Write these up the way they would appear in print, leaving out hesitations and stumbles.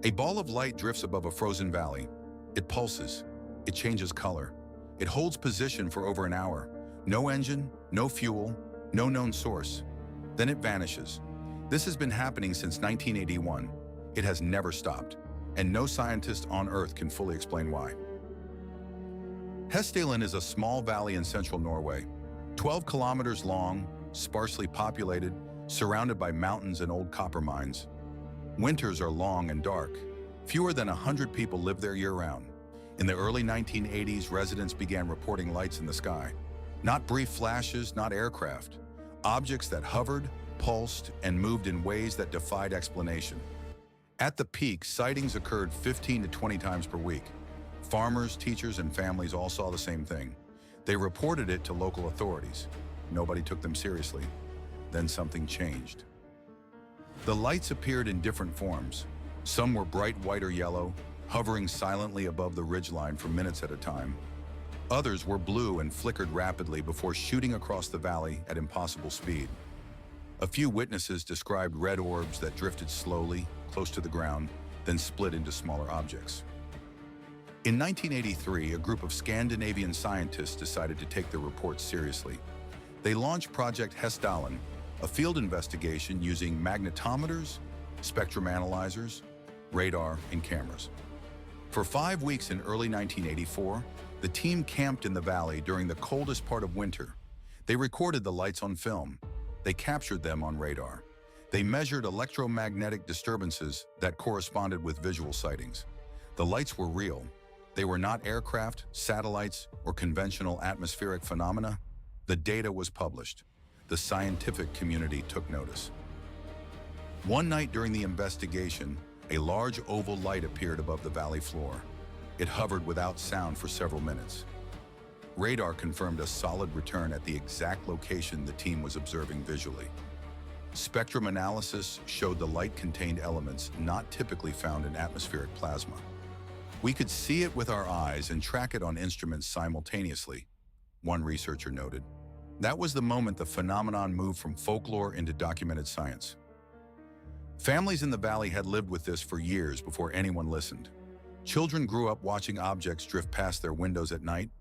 A ball of light drifts above a frozen valley. It pulses. It changes color. It holds position for over an hour. No engine, no fuel, no known source. Then it vanishes. This has been happening since 1981. It has never stopped, and no scientist on Earth can fully explain why. Hessdalen is a small valley in central Norway, 12 kilometers long, sparsely populated, surrounded by mountains and old copper mines. Winters are long and dark. Fewer than 100 people live there year-round. In the early 1980s, residents began reporting lights in the sky. Not brief flashes, not aircraft. Objects that hovered, pulsed, and moved in ways that defied explanation. At the peak, sightings occurred 15 to 20 times per week. Farmers, teachers, and families all saw the same thing. They reported it to local authorities. Nobody took them seriously. Then something changed. The lights appeared in different forms. Some were bright white or yellow, hovering silently above the ridgeline for minutes at a time. Others were blue and flickered rapidly before shooting across the valley at impossible speed. A few witnesses described red orbs that drifted slowly, close to the ground, then split into smaller objects. In 1983, a group of Scandinavian scientists decided to take their reports seriously. They launched Project Hessdalen, a field investigation using magnetometers, spectrum analyzers, radar, and cameras. For 5 weeks in early 1984, the team camped in the valley during the coldest part of winter. They recorded the lights on film. They captured them on radar. They measured electromagnetic disturbances that corresponded with visual sightings. The lights were real. They were not aircraft, satellites, or conventional atmospheric phenomena. The data was published. The scientific community took notice. One night during the investigation, a large oval light appeared above the valley floor. It hovered without sound for several minutes. Radar confirmed a solid return at the exact location the team was observing visually. Spectrum analysis showed the light contained elements not typically found in atmospheric plasma. We could see it with our eyes and track it on instruments simultaneously, one researcher noted. That was the moment the phenomenon moved from folklore into documented science. Families in the valley had lived with this for years before anyone listened. Children grew up watching objects drift past their windows at night.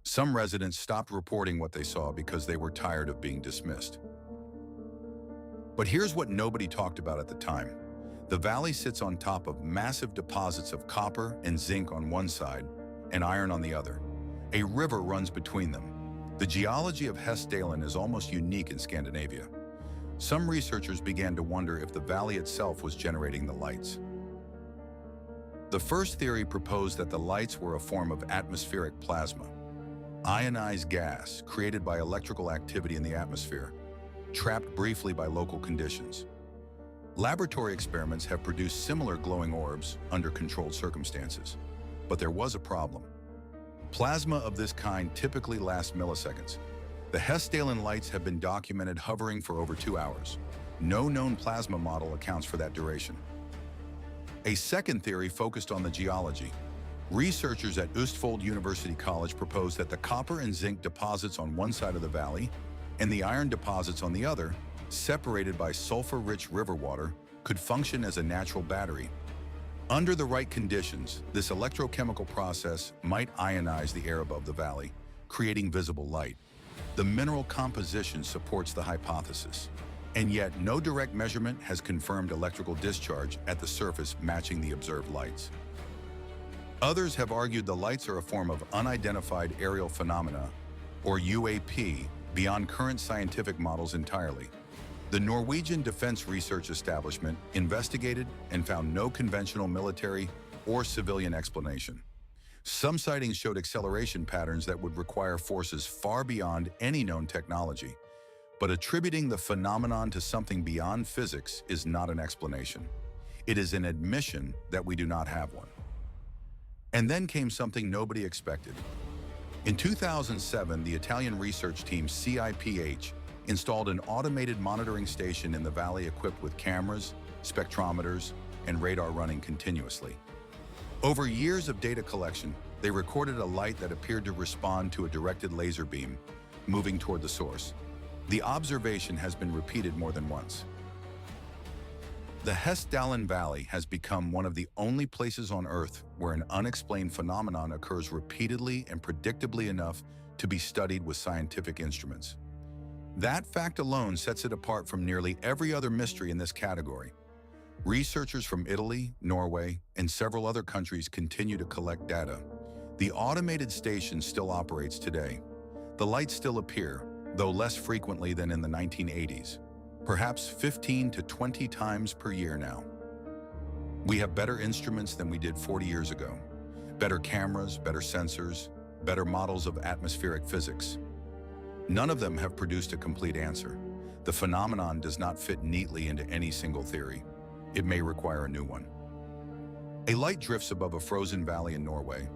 Some residents stopped reporting what they saw because they were tired of being dismissed. But here's what nobody talked about at the time. The valley sits on top of massive deposits of copper and zinc on one side and iron on the other. A river runs between them. The geology of Hessdalen is almost unique in Scandinavia. Some researchers began to wonder if the valley itself was generating the lights. The first theory proposed that the lights were a form of atmospheric plasma, ionized gas created by electrical activity in the atmosphere, trapped briefly by local conditions. Laboratory experiments have produced similar glowing orbs under controlled circumstances, but there was a problem. Plasma of this kind typically lasts milliseconds. The Hessdalen lights have been documented hovering for over 2 hours. No known plasma model accounts for that duration. A second theory focused on the geology. Researchers at Unsolved University College proposed that the copper and zinc deposits on one side of the valley and the iron deposits on the other, separated by sulfur-rich river water, could function as a natural battery. Under the right conditions, this electrochemical process might ionize the air above the valley, creating visible light. The mineral composition supports the hypothesis, and yet no direct measurement has confirmed electrical discharge at the surface matching the observed lights. Others have argued the lights are a form of unidentified aerial phenomena, or UAP, beyond current scientific models entirely. The Norwegian Defense Research Establishment investigated and found no conventional military or civilian explanation. Some sightings showed acceleration patterns that would require forces far beyond any known technology, but attributing the phenomenon to something beyond physics is not an explanation. It is an admission that we do not have one. And then came something nobody expected. In 2007, the Italian research team CIP installed an automated monitoring station in the valley equipped with cameras, spectrometers, and radar running continuously. Over years of data collection, they recorded a light that appeared to respond to a directed laser beam, moving toward the source. The observation has been repeated more than once. The Hessdalen Valley has become one of the only places on Earth where an unexplained phenomenon occurs repeatedly and predictably enough to be studied with scientific instruments. That fact alone sets it apart from nearly every other mystery in this category. Researchers from Italy, Norway, and several other countries continue to collect data. The automated station still operates today. The lights still appear, though less frequently than in the 1980s. Perhaps 15 to 20 times per year now. We have better instruments than we did 40 years ago. Better cameras, better sensors, better models of atmospheric physics. None of them have produced a complete answer. The phenomenon does not fit neatly into any single theory. It may require a new one. A light drifts above a frozen valley in Norway.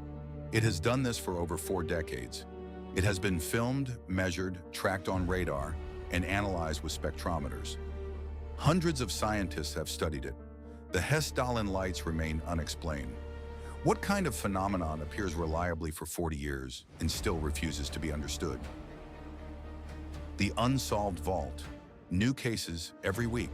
It has done this for over 4 decades. It has been filmed, measured, tracked on radar, and analyzed with spectrometers. Hundreds of scientists have studied it. The Hessdalen lights remain unexplained. What kind of phenomenon appears reliably for 40 years and still refuses to be understood? The Unsolved Vault. New cases every week.